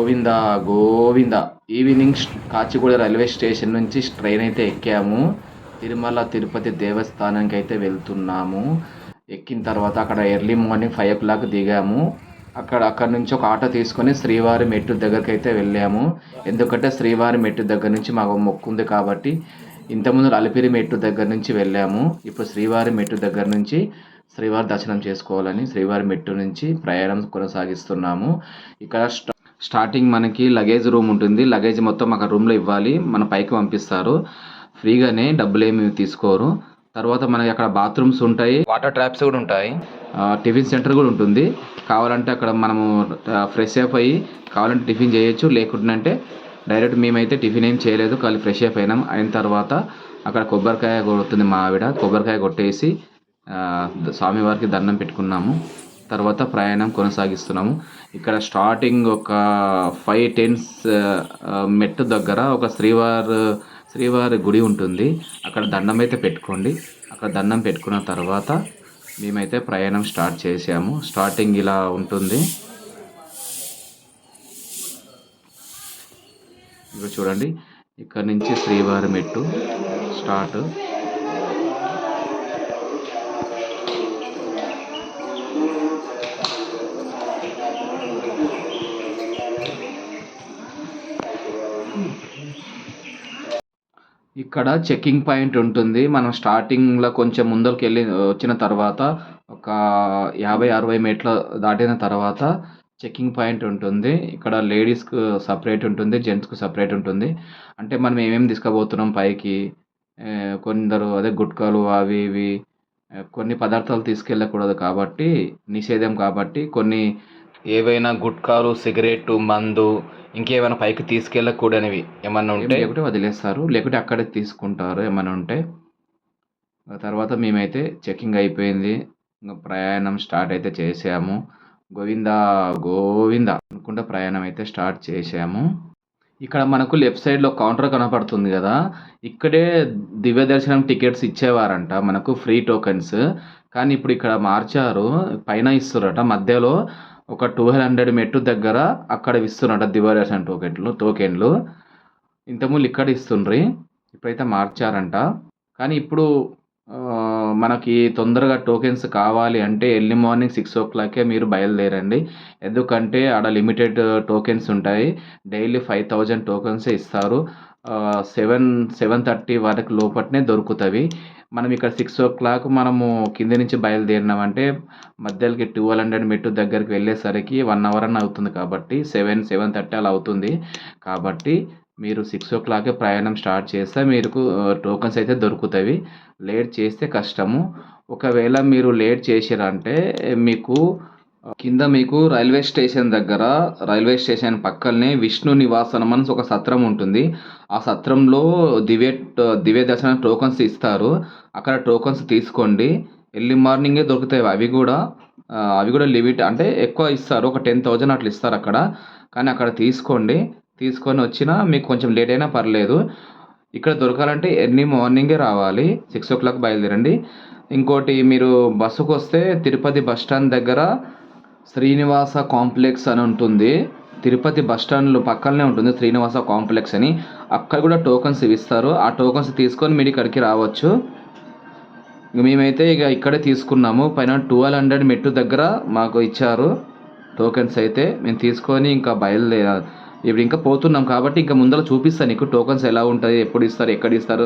Govinda Govinda. Evening Kacheguda railway station నుంచి train అయితే ఎక్కాము. తిరుమల తిరుపతి దేవస్థానానికి అయితే వెళ్తున్నాము. ఎక్కిన తర్వాత అక్కడ ఎర్లీ మార్నింగ్ 5 o'clock దిగాము. అక్కడ నుంచి ఒక ఆటో తీసుకొని శ్రీవారి మెట్టు దగ్గరికి అయితే వెళ్ళాము. ఎందుకంటే శ్రీవారి మెట్టు దగ్గర నుంచి మాకు మొక్కు ఉంది కాబట్టి. ఇంతకుముందు అలిపిరి మెట్టు దగ్గర నుంచి వెళ్ళాము. ఇప్పుడు శ్రీవారి మెట్టు దగ్గర నుంచి శ్రీవారి దర్శనం చేసుకోవాలని శ్రీవారి మెట్టు నుంచి ప్రయాణం కొనసాగిస్తున్నాము. ఇక్కడ స్టార్టింగ్ మనకి లగేజ్ రూమ్ ఉంటుంది. లగేజ్ మొత్తం అక్కడ రూమ్లో ఇవ్వాలి, మన పైకి పంపిస్తారు ఫ్రీగానే, డబ్బులు ఏమి తీసుకోరు. తర్వాత మనకి అక్కడ బాత్రూమ్స్ ఉంటాయి, వాటర్ ట్యాప్స్ కూడా ఉంటాయి, టిఫిన్ సెంటర్ కూడా ఉంటుంది. కావాలంటే అక్కడ మనము ఫ్రెష్ అప్ అయ్యి కావాలంటే టిఫిన్ చేయొచ్చు, లేకుంటే డైరెక్ట్ మేమైతే టిఫిన్ ఏం చేయలేదు, ఖాళీ ఫ్రెష్ అప్ అయిన తర్వాత అక్కడ కొబ్బరికాయ కొడుతుంది మా ఆవిడ. కొబ్బరికాయ కొట్టేసి స్వామివారికి దండం పెట్టుకున్నాము. తర్వాత ప్రయాణం కొనసాగిస్తున్నాము. ఇక్కడ స్టార్టింగ్ ఒక 5-10 మెట్టు దగ్గర ఒక శ్రీవారి గుడి ఉంటుంది. అక్కడ దండం అయితే పెట్టుకోండి. అక్కడ దండం పెట్టుకున్న తర్వాత మేమైతే ప్రయాణం స్టార్ట్ చేసాము. స్టార్టింగ్ ఇలా ఉంటుంది. ఇక్కడ చూడండి, ఇక్కడ నుంచి శ్రీవారి మెట్టు స్టార్ట్. ఇక్కడ చెక్కింగ్ పాయింట్ ఉంటుంది. మనం స్టార్టింగ్లో కొంచెం ముందరికి వచ్చిన తర్వాత ఒక 50-60 మెట్లు దాటిన తర్వాత చెక్కింగ్ పాయింట్ ఉంటుంది. ఇక్కడ లేడీస్కు సపరేట్ ఉంటుంది, జెంట్స్కు సపరేట్ ఉంటుంది. అంటే మనం ఏమేమి తీసుకుపోతున్నాం పైకి, కొందరు అదే గుట్కాలు అవి ఇవి కొన్ని పదార్థాలు తీసుకెళ్ళకూడదు కాబట్టి, నిషేధం కాబట్టి, కొన్ని ఏవైనా గుట్కాలు, సిగరెట్, మందు, ఇంకేమైనా పైకి తీసుకెళ్ళకూడనివి ఏమన్నా ఉంటే లేకుంటే వదిలేస్తారు, లేకుంటే అక్కడే తీసుకుంటారు ఏమైనా ఉంటే. తర్వాత మేమైతే చెక్కింగ్ అయిపోయింది, ప్రయాణం స్టార్ట్ అయితే చేసాము. గోవింద గోవింద అనుకుంటే ప్రయాణం అయితే స్టార్ట్ చేసాము. ఇక్కడ మనకు లెఫ్ట్ సైడ్లో కౌంటర్ కనపడుతుంది కదా, ఇక్కడే దివ్య దర్శనం టికెట్స్ ఇచ్చేవారంట మనకు, ఫ్రీ టోకెన్స్. కానీ ఇప్పుడు ఇక్కడ మార్చారు, పైన ఇస్తున్నారట, మధ్యలో ఒక 1200 మెట్టు దగ్గర అక్కడ ఇస్తున్నారట దివ్య దర్శనం టోకెన్లు. ఇంతకుముందు ఇక్కడ ఇస్తుండ్రి, ఇప్పుడైతే మార్చారంట. కానీ ఇప్పుడు మనకి తొందరగా టోకెన్స్ కావాలి అంటే ఎర్లీ మార్నింగ్ 6 o'clock మీరు బయలుదేరండి. ఎందుకంటే ఆడ లిమిటెడ్ టోకెన్స్ ఉంటాయి. డైలీ 5000 టోకెన్స్ ఇస్తారు. 7-7:30 వరకు లోపట్నే దొరుకుతాయి. మనం ఇక్కడ 6 o'clock మనము కింద నుంచి బయలుదేరినామంటే మధ్యలోకి 1200 మెట్టు దగ్గరికి వెళ్ళేసరికి 1 hour అన్న అవుతుంది. కాబట్టి 7-7:30 అలా అవుతుంది. కాబట్టి మీరు 6 o'clock ప్రయాణం స్టార్ట్ చేస్తే మీకు టోకెన్స్ అయితే దొరుకుతాయి. లేట్ చేస్తే కష్టము. ఒకవేళ మీరు లేట్ చేసారంటే మీకు కింద మీకు రైల్వే స్టేషన్ దగ్గర, రైల్వే స్టేషన్ పక్కనే విష్ణు నివాసనం అని ఒక సత్రం ఉంటుంది. ఆ సత్రంలో దివ్య దర్శన టోకన్స్ ఇస్తారు. అక్కడ టోకన్స్ తీసుకోండి. ఎర్లీ మార్నింగే దొరుకుతాయి. అవి కూడా లిమిట్ అంటే ఎక్కువ ఇస్తారు, ఒక 10,000 అట్లా ఇస్తారు అక్కడ. కానీ అక్కడ తీసుకోండి. తీసుకొని వచ్చినా మీకు కొంచెం లేట్ అయినా పర్లేదు. ఇక్కడ దొరకాలంటే ఎర్లీ మార్నింగే రావాలి, 6 o'clock బయలుదేరండి. ఇంకోటి, మీరు బస్సుకు వస్తే తిరుపతి బస్ స్టాండ్ దగ్గర శ్రీనివాస కాంప్లెక్స్ అని ఉంటుంది. తిరుపతి బస్ స్టాండ్లో పక్కనే ఉంటుంది శ్రీనివాస కాంప్లెక్స్ అని. అక్కడ కూడా టోకన్స్ ఇస్తారు. ఆ టోకన్స్ తీసుకొని మీరు ఇక్కడికి రావచ్చు. మేమైతే ఇక్కడే తీసుకున్నాము. పైన 1200 మెట్టు దగ్గర మాకు ఇచ్చారు టోకెన్స్. అయితే మేము తీసుకొని ఇంకా ఇప్పుడు ఇంకా పోతున్నాం కాబట్టి ఇంకా ముందర చూపిస్తాను నీకు టోకన్స్ ఎలా ఉంటుంది, ఎప్పుడు ఇస్తారు, ఎక్కడ ఇస్తారు.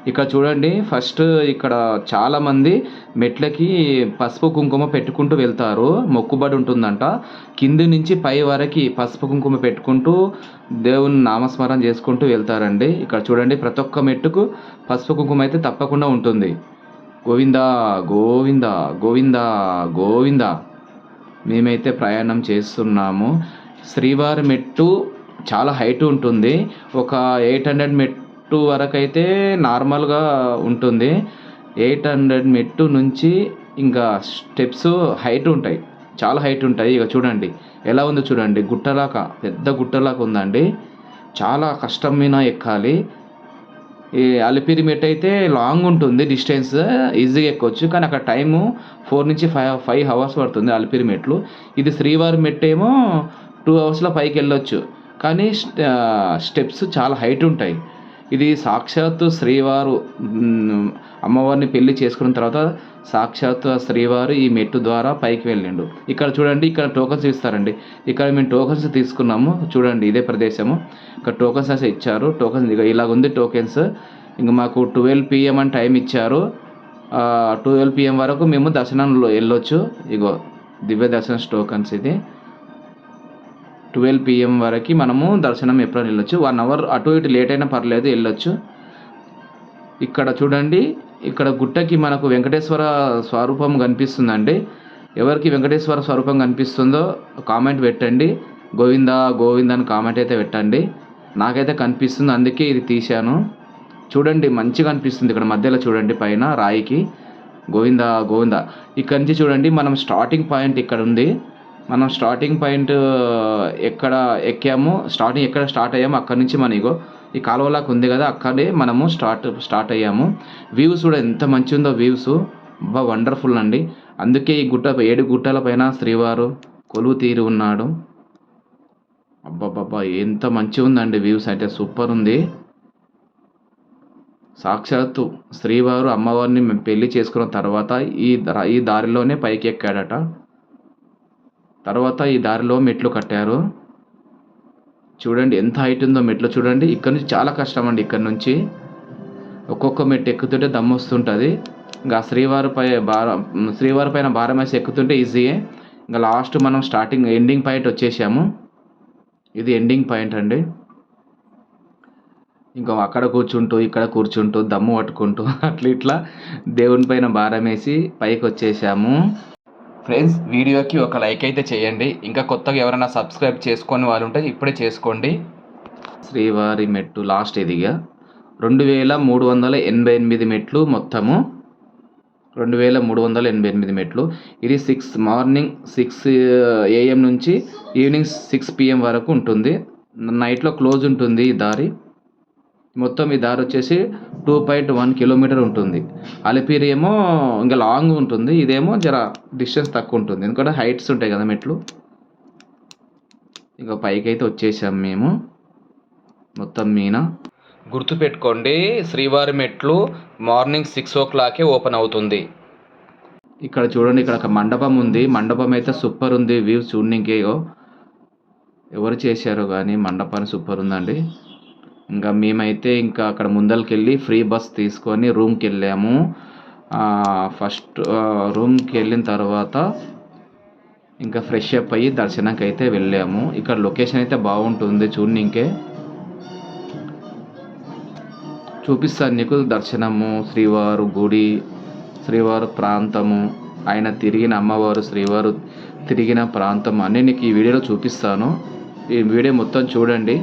ఇక్కడ చూడండి, ఫస్ట్ ఇక్కడ చాలామంది మెట్లకి పసుపు కుంకుమ పెట్టుకుంటూ వెళ్తారు. మొక్కుబడి ఉంటుందంట. కింది నుంచి పై వరకు పసుపు కుంకుమ పెట్టుకుంటూ దేవుని నామస్మరణ చేసుకుంటూ వెళ్తారండి. ఇక్కడ చూడండి, ప్రతి ఒక్క మెట్టుకు పసుపు కుంకుమ అయితే తప్పకుండా ఉంటుంది. గోవింద గోవింద గోవింద గోవింద. మేమైతే ప్రయాణం చేస్తున్నాము. శ్రీవారి మెట్టు చాలా హైట్ ఉంటుంది. ఒక 800 మెట్టు వరకు అయితే నార్మల్గా ఉంటుంది. 800 మెట్టు నుంచి ఇంకా స్టెప్స్ హైట్ ఉంటాయి, చాలా హైట్ ఉంటాయి. ఇక చూడండి ఎలా ఉందో చూడండి, గుట్టలాగా, పెద్ద గుట్టలాగా ఉందండి. చాలా కష్టమైన ఎక్కాలి. ఈ అలిపిరి మెట్టు అయితే లాంగ్ ఉంటుంది, డిస్టెన్స్ ఈజీగా ఎక్కొచ్చు. కానీ అక్కడ టైము 4 నుంచి 5 hours పడుతుంది అలిపిరి మెట్లు. ఇది శ్రీవారి మెట్టు ఏమో 2 అవర్స్‌లో పైకెళ్ళొచ్చు. కానీ స్టెప్స్ చాలా హైట్ ఉంటాయి. ఇది సాక్షాత్తు శ్రీవారు అమ్మవారిని పెళ్లి చేసుకున్న తర్వాత సాక్షాత్తు ఆ శ్రీవారు ఈ మెట్టు ద్వారా పైకి వెళ్ళిండు. ఇక్కడ చూడండి, ఇక్కడ టోకెన్స్ ఇస్తారండి. ఇక్కడ మేము టోకెన్స్ తీసుకున్నాము. చూడండి ఇదే ప్రదేశము. ఇక్కడ టోకెన్స్ అయితే ఇచ్చారు. టోకెన్స్ ఇలాగుంది టోకెన్స్. ఇంక మాకు 12 PM అని టైం ఇచ్చారు. 12 PM వరకు మేము దర్శనంలో వెళ్ళొచ్చు. ఇగో దివ్య దర్శనం టోకెన్స్ ఇది. 12 PM వరకు మనము దర్శనం ఎప్పుడైనా వెళ్ళొచ్చు. 1 అవర్ అటు ఇటు లేట్ అయినా పర్లేదు, వెళ్ళొచ్చు. ఇక్కడ చూడండి, ఇక్కడ గుట్టకి మనకు వెంకటేశ్వర స్వరూపం కనిపిస్తుందండి. ఎవరికి వెంకటేశ్వర స్వరూపం కనిపిస్తుందో కామెంట్ పెట్టండి. గోవిందా గోవిందా అని కామెంట్ అయితే పెట్టండి. నాకైతే కనిపిస్తుంది, అందుకే ఇది తీశాను. చూడండి మంచిగా అనిపిస్తుంది. ఇక్కడ మధ్యలో చూడండి పైన రాయికి గోవిందా గోవిందా. ఇక్కడ నుంచి చూడండి, మనం స్టార్టింగ్ పాయింట్ ఇక్కడ ఉంది. మనం స్టార్టింగ్ పాయింట్ ఎక్కడ ఎక్కామో, ఎక్కడ స్టార్ట్ అయ్యామో అక్కడి నుంచి మన ఇగో ఈ కాలువలాగా ఉంది కదా, అక్కడే మనము స్టార్ట్ అయ్యాము. వ్యూస్ కూడా ఎంత మంచి ఉందో వ్యూస్, వండర్ఫుల్ అండి. అందుకే ఈ 7 గుట్టల పైన శ్రీవారు కొలువు తీరి ఉన్నాడు. అబ్బబ్బబ్బా ఎంత మంచిగా ఉందండి వ్యూస్, అయితే సూపర్ ఉంది. సాక్షాత్తు శ్రీవారు అమ్మవారిని పెళ్లి చేసుకున్న తర్వాత ఈ దారిలోనే పైకి ఎక్కాడట. తర్వాత ఈ దారిలో మెట్లు కట్టారు. చూడండి ఎంత హైట్ ఉందో మెట్లు చూడండి. ఇక్కడ నుంచి చాలా కష్టం అండి. ఇక్కడ నుంచి ఒక్కొక్క మెట్టు ఎక్కుతుంటే దమ్ము వస్తుంటుంది. ఇంకా శ్రీవారి పైన భారం వేసి ఎక్కుతుంటే ఈజీయే. ఇంకా లాస్ట్ మనం ఎండింగ్ పాయింట్ వచ్చేసాము. ఇది ఎండింగ్ పాయింట్ అండి. ఇంకా అక్కడ కూర్చుంటూ ఇక్కడ కూర్చుంటూ దమ్ము పట్టుకుంటూ ఇట్లా దేవుని పైన భారం వేసి పైకి వచ్చేసాము. ఫ్రెండ్స్, వీడియోకి ఒక లైక్ అయితే చేయండి. ఇంకా కొత్తగా ఎవరైనా సబ్స్క్రైబ్ చేసుకొని వాళ్ళు ఉంటే ఇప్పుడే చేసుకోండి. శ్రీవారి మెట్టు లాస్ట్ ఇదిగా 2388 మెట్లు మొత్తము. 2388 మెట్లు. ఇది మార్నింగ్ 6 AM నుంచి ఈవినింగ్ 6 PM వరకు ఉంటుంది. నైట్లో క్లోజ్ ఉంటుంది ఈ దారి. మొత్తం ఈ దారి వచ్చేసి 2.1 కిలోమీటర్ ఉంటుంది. అలిపిరి ఏమో ఇంకా లాంగ్ ఉంటుంది, ఇదేమో జర డిస్టెన్స్ తక్కువ ఉంటుంది, ఎందుకంటే హైట్స్ ఉంటాయి కదా మెట్లు. ఇంకా పైకి అయితే వచ్చేసాం మేము మొత్తం మీద. గుర్తుపెట్టుకోండి, శ్రీవారి మెట్లు మార్నింగ్ 6 o'clock ఓపెన్ అవుతుంది. ఇక్కడ చూడండి, ఇక్కడ ఒక మండపం ఉంది. మండపం అయితే సూపర్ ఉంది. వ్యూస్ చూడనికే ఎవరు చేశారో కానీ మండపాన్ని సూపర్ ఉందండి. ఇంకా మేమైతే ఇంకా అక్కడ ముందరికి వెళ్ళి ఫ్రీ బస్ తీసుకొని రూమ్కి వెళ్ళాము. ఫస్ట్ రూమ్కి వెళ్ళిన తర్వాత ఇంకా ఫ్రెష్ అప్ అయ్యి దర్శనంకి అయితే వెళ్ళాము. ఇక్కడ లొకేషన్ అయితే బాగుంటుంది, చూడనికే చూపిస్తాను నీకు. దర్శనము, శ్రీవారు గుడి, శ్రీవారు ప్రాంతము, ఆయన తిరిగిన అమ్మవారు, శ్రీవారు తిరిగిన ప్రాంతం అన్నీ నీకు ఈ వీడియోలో చూపిస్తాను. ఈ వీడియో మొత్తం చూడండి.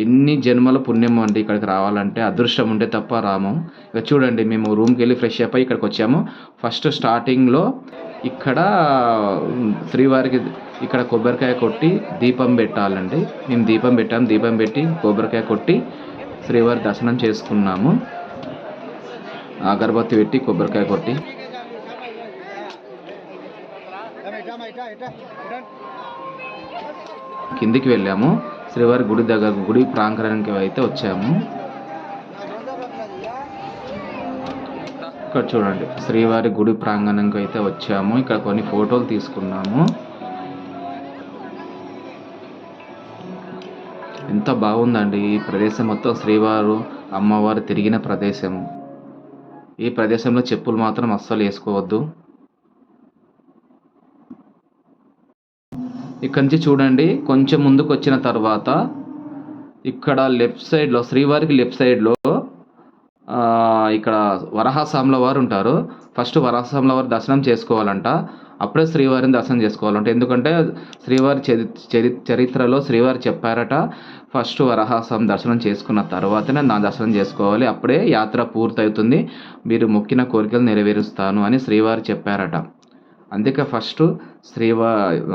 ఎన్ని జన్మల పుణ్యం అండి ఇక్కడికి రావాలంటే, అదృష్టం ఉంటే తప్ప రాము. ఇక చూడండి, మేము రూమ్కి వెళ్ళి ఫ్రెష్ అప్ అయ్యి ఇక్కడికి వచ్చాము. ఫస్ట్ స్టార్టింగ్లో ఇక్కడ శ్రీవారికి ఇక్కడ కొబ్బరికాయ కొట్టి దీపం పెట్టాలండి. మేము దీపం పెట్టాము. దీపం పెట్టి కొబ్బరికాయ కొట్టి శ్రీవారి దర్శనం చేసుకున్నాము. అగరబత్తి పెట్టి కొబ్బరికాయ కొట్టి కిందికి వెళ్ళాము. శ్రీవారి గుడి దగ్గర గుడి ప్రాంగణానికి అయితే వచ్చాము. ఇక్కడ చూడండి, శ్రీవారి గుడి ప్రాంగణంకి అయితే వచ్చాము. ఇక్కడ కొన్ని ఫోటోలు తీసుకున్నాము. ఎంత బాగుందండి ఈ ప్రదేశం మొత్తం. శ్రీవారు అమ్మవారు తిరిగిన ప్రదేశము. ఈ ప్రదేశంలో చెప్పులు మాత్రం అస్సలు వేసుకోవద్దు. ఇక్కడ నుంచి చూడండి, కొంచెం ముందుకు వచ్చిన తర్వాత ఇక్కడ లెఫ్ట్ సైడ్లో శ్రీవారికి లెఫ్ట్ సైడ్లో ఇక్కడ వరాహస్వాముల వారు ఉంటారు. ఫస్ట్ వరాహస్వాముల వారి దర్శనం చేసుకోవాలంట, అప్పుడే శ్రీవారిని దర్శనం చేసుకోవాలంట. ఎందుకంటే శ్రీవారి చరిత్రలో శ్రీవారు చెప్పారట, ఫస్ట్ వరాహస్వామి దర్శనం చేసుకున్న తర్వాతనే నా దర్శనం చేసుకోవాలి, అప్పుడే యాత్ర పూర్తవుతుంది, మీరు మొక్కిన కోరికలు నెరవేరుస్తాను అని శ్రీవారు చెప్పారట. అందుకే ఫస్ట్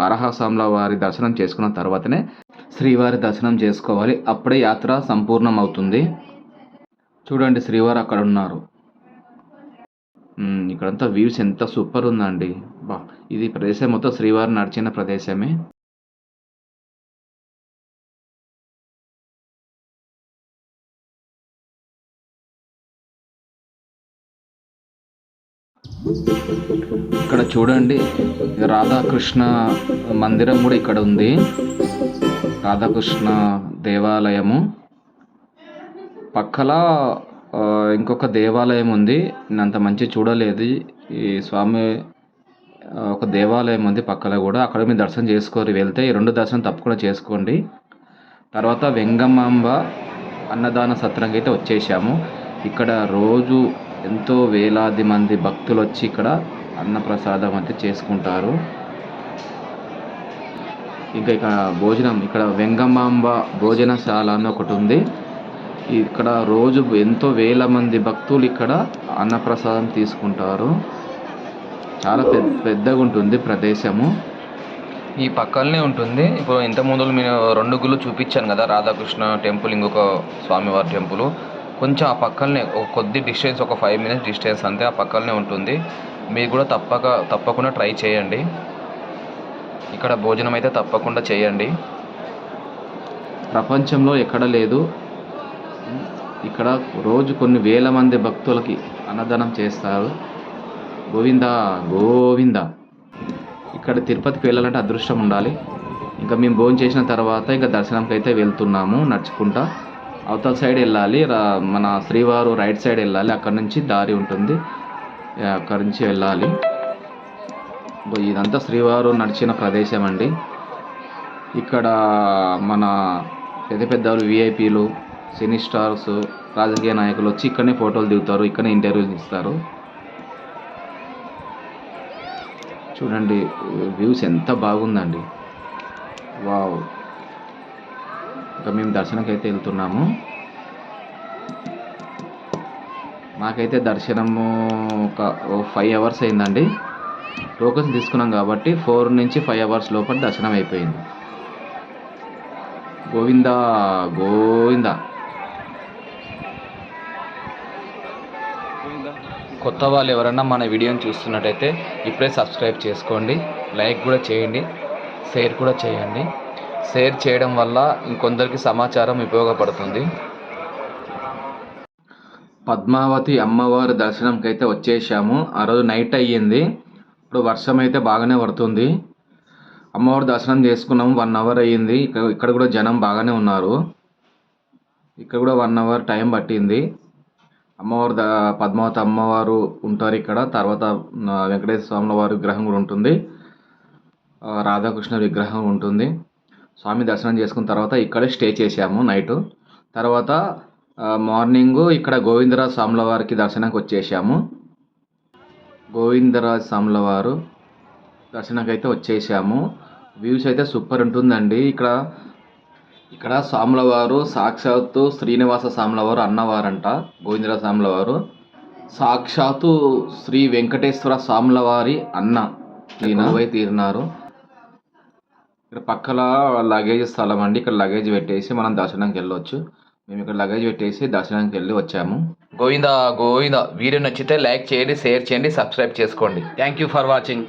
వరాహస్వాముల వారి దర్శనం చేసుకున్న తర్వాతనే శ్రీవారి దర్శనం చేసుకోవాలి, అప్పుడే యాత్ర సంపూర్ణం అవుతుంది. చూడండి, శ్రీవారు అక్కడ ఉన్నారు. ఇక్కడంతా వ్యూస్ ఎంత సూపర్ ఉందండి. బా ఇది ప్రదేశం మొత్తం శ్రీవారు నడిచిన ప్రదేశమే. ఇక్కడ చూడండి రాధాకృష్ణ మందిరం కూడా ఇక్కడ ఉంది. రాధాకృష్ణ దేవాలయము పక్కల ఇంకొక దేవాలయం ఉంది. నేను అంత మంచి చూడలేదు. ఈ స్వామి ఒక దేవాలయం ఉంది పక్కన కూడా. అక్కడ మీరు దర్శనం చేసుకోరు వెళ్తే. ఈ 2 దర్శనం తప్పకుండా చేసుకోండి. తర్వాత వెంగమాంబ అన్నదాన సత్రంకి అయితే వచ్చేసాము. ఇక్కడ రోజు ఎంతో వేలాది మంది భక్తులు వచ్చి ఇక్కడ అన్నప్రసాదం అయితే చేసుకుంటారు. ఇంకా ఇక్కడ భోజనం, ఇక్కడ వెంగమాంబ భోజనశాల అని ఒకటి ఉంది. ఇక్కడ రోజు ఎంతో వేల మంది భక్తులు ఇక్కడ అన్నప్రసాదం తీసుకుంటారు. చాలా పెద్దగా ఉంటుంది ప్రదేశము. ఈ పక్కనే ఉంటుంది. ఇప్పుడు ఇంత ముందు నేను 2 గుళ్ళు చూపించాను కదా, రాధాకృష్ణ టెంపుల్, ఇంకొక స్వామివారి టెంపుల్. కొంచెం ఆ పక్కనే ఒక కొద్ది డిస్టెన్స్, ఒక 5 minutes డిస్టెన్స్ అంతే, ఆ పక్కనే ఉంటుంది. మీరు కూడా తప్పకుండా ట్రై చేయండి. ఇక్కడ భోజనం అయితే తప్పకుండా చేయండి. ప్రపంచంలో ఎక్కడ లేదు. ఇక్కడ రోజు కొన్ని వేల మంది భక్తులకి అన్నదానం చేస్తారు. గోవింద గోవింద. ఇక్కడ తిరుపతికి వెళ్ళాలంటే అదృష్టం ఉండాలి. ఇంకా మేము భోజనం చేసిన తర్వాత ఇంకా దర్శనంకి అయితే వెళ్తున్నాము నడుచుకుంటా. అవతల సైడ్ వెళ్ళాలి, మన శ్రీవారు రైట్ సైడ్ వెళ్ళాలి. అక్కడ నుంచి దారి ఉంటుంది, అక్కడ నుంచి వెళ్ళాలి. ఇదంతా శ్రీవారు నడిచిన ప్రదేశం అండి. ఇక్కడ మన పెద్ద పెద్దలు, విఐపీలు, సినీ స్టార్స్, రాజకీయ నాయకులు వచ్చి ఇక్కడనే ఫోటోలు దిగుతారు, ఇక్కడనే ఇంటర్వ్యూస్ ఇస్తారు. చూడండి వ్యూస్ ఎంత బాగుందండి. వావ్. ఇంకా మేము దర్శనంకి అయితే వెళ్తున్నాము. మాకైతే దర్శనము ఒక 5 hours అయిందండి. టోకెన్స్ తీసుకున్నాం కాబట్టి 4 నుంచి 5 hours లోపల దర్శనం అయిపోయింది. గోవింద గోవింద. కొత్త వాళ్ళు ఎవరన్నా మన వీడియోని చూస్తున్నట్టయితే ఇప్పుడే సబ్స్క్రైబ్ చేసుకోండి, లైక్ కూడా చేయండి, షేర్ కూడా చేయండి. షేర్ చేయడం వల్ల ఇంకొందరికి సమాచారం ఉపయోగపడుతుంది. పద్మావతి అమ్మవారి దర్శనంకి అయితే వచ్చేసాము. ఆ రోజు నైట్ అయ్యింది. ఇప్పుడు వర్షం అయితే బాగానే పడుతుంది. అమ్మవారి దర్శనం చేసుకున్నాము. 1 hour అయ్యింది. ఇక్కడ కూడా జనం బాగానే ఉన్నారు. ఇక్కడ కూడా 1 hour టైం పట్టింది. అమ్మవారు పద్మావతి అమ్మవారు ఉంటారు ఇక్కడ. తర్వాత వెంకటేశ్వర స్వాముల వారి విగ్రహం కూడా ఉంటుంది, రాధాకృష్ణ విగ్రహం ఉంటుంది. స్వామి దర్శనం చేసుకున్న తర్వాత ఇక్కడే స్టే చేసాము నైటు. తర్వాత మార్నింగు ఇక్కడ గోవిందరాజ స్వాముల వారికి దర్శనానికి వచ్చేసాము. గోవిందరాజ స్వాముల వారు దర్శనానికి అయితే వచ్చేసాము. వ్యూస్ అయితే సూపర్ ఉంటుందండి. ఇక్కడ స్వాముల వారు సాక్షాత్తు శ్రీనివాస స్వాముల వారు అన్నవారంట. గోవిందరాజ స్వాముల వారు సాక్షాత్తు శ్రీ వెంకటేశ్వర స్వాముల వారి అన్న తీరినారు. ఇక్కడ పక్కల లగేజ్ స్థలం అండి. ఇక్కడ లగేజ్ పెట్టేసి మనం దర్శనానికి వెళ్ళొచ్చు. మేము ఇక్కడ లగేజ్ పెట్టేసి దర్శనానికి వెళ్ళి వచ్చాము. గోవింద గోవింద. వీడియో నచ్చితే లైక్ చేయండి, షేర్ చేయండి, సబ్స్క్రైబ్ చేసుకోండి. Thank you for watching.